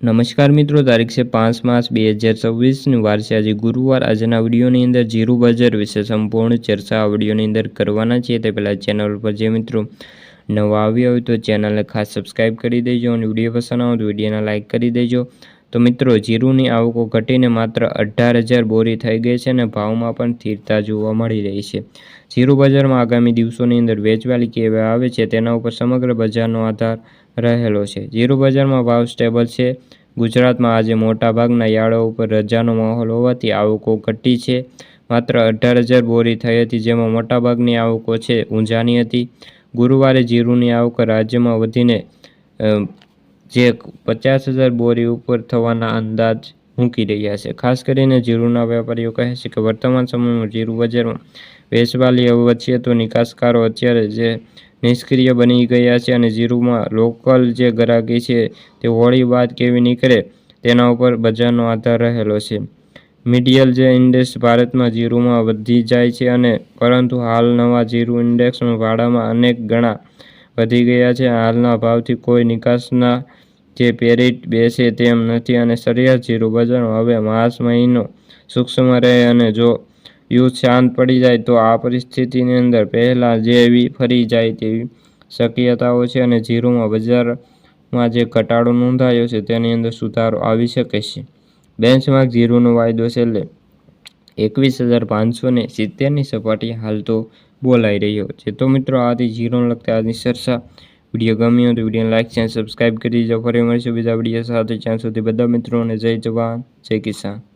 નમસ્કાર મિત્રો, તારીખ છે 5 માર્ચ 2024 વાર છે આજે ગુરુવાર। આજના વિડીયોની અંદર જીરું બજાર વિશે સંપૂર્ણ ચર્ચા આ વિડીયોની અંદર કરવાના છીએ। તે પહેલાં ચેનલ પર જે મિત્રો નવા આવ્યા હોય તો ચેનલને ખાસ સબસ્ક્રાઈબ કરી દેજો અને વિડીયો પસંદ આવે તો વિડીયોને લાઇક કરી દેજો। તો મિત્રો, જીરુંની આવકો ઘટીને માત્ર 18,000 બોરી થઈ ગઈ છે અને ભાવમાં પણ સ્થિરતા જોવા મળી રહી છે। જીરું બજારમાં આગામી દિવસોની અંદર વેચવાલી કેવા આવે છે તેના ઉપર સમગ્ર બજારનો આધાર રહેલો છે। જીરું બજારમાં ભાવ સ્ટેબલ છે। ગુજરાતમાં આજે મોટાભાગના યાર્ડો ઉપર રજાનો માહોલ હોવાથી આવકો ઘટી છે। માત્ર 18,000 બોરી થઈ હતી, જેમાં મોટાભાગની આવકો છે ઊંઝાની હતી। ગુરુવારે જીરુંની આવક રાજ્યમાં વધીને જે 50,000 બોરી ઉપર થવાના અંદાજ મૂકી રહ્યા છે। ખાસ કરીને જીરુંના વેપારીઓ કહે છે કે વર્તમાન સમયમાં જીરું બજારમાં વેચવાલી વચ્ચે તો નિકાસકારો અત્યારે જે નિષ્ક્રિય બની ગયા છે અને જીરુંમાં લોકલ જે ગ્રાહકી છે તે હોળી બાદ કેવી નીકળે તેના ઉપર બજારનો આધાર રહેલો છે। મીડિયલ જે ઇન્ડેક્સ ભારતમાં જીરુંમાં વધી જાય છે અને પરંતુ હાલ નવા જીરું ઇન્ડેક્સમાં ભાડામાં અનેક ગણા વધી ગયા છે। હાલના ભાવથી કોઈ નિકાસના જે પેરિટ બેસે તેમ નથી અને સરેરાશ જીરું બજારમાં હવે માર્ચ મહિનો સૂક્ષ્મ રહે અને જો યુદ્ધ શાંત પડી જાય તો આ પરિસ્થિતિની અંદર પહેલા જેવી ફરી જાય તેવી શક્યતાઓ છે અને જીરુંમાં બજારમાં જે ઘટાડો નોંધાયો છે તેની અંદર સુધારો આવી શકે છે। બેન્ચમાર્ક જીરુંનો વાયદો છેલ્લે 21,570ની સપાટી હાલ તો બોલાઈ રહ્યો છે। તો મિત્રો, આથી જીરુંને લગતા આજની ચર્ચા વિડીયો ગમ્યો તો વિડીયોને લાઇક અને સબસ્ક્રાઈબ કરી દેજો। ફરી મળીશું બીજા વિડીયો સાથે, ત્યાં સુધી બધા મિત્રોને જય જવાન જય કિસાન।